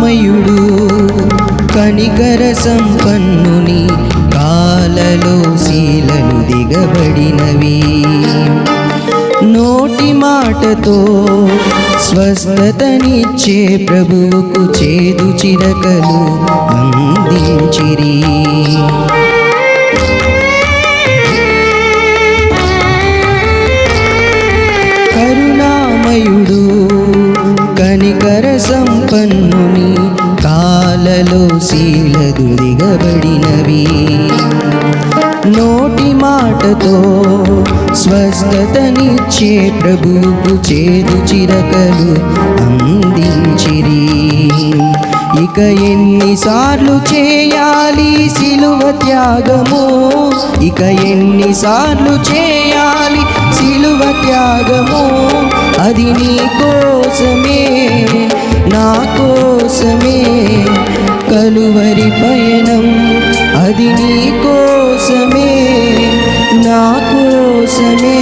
కరుణామయుడు కనికర సంపన్నుని కాలలో శీలలు దిగబడినవి. నోటి మాటతో స్వస్థతనిచ్చే ప్రభువుకు చేదు చిరకలు అందించిరి. కరుణామయుడు కనికర సంపన్నుని కాలలో శీలలు దిగబడినవి. నోటి మాటతో స్వస్థతనిచ్చే ప్రభువుకు చేదు చిరకలు అందించిరి. ఇక ఎన్నిసార్లు చేయాలి సిలువ త్యాగము, ఇక ఎన్నిసార్లు చేయాలి సిలువ త్యాగము, అది నీ కోసమే నా కోసమే కలువరి పయనం, అది నీ కోసమే నా కోసమే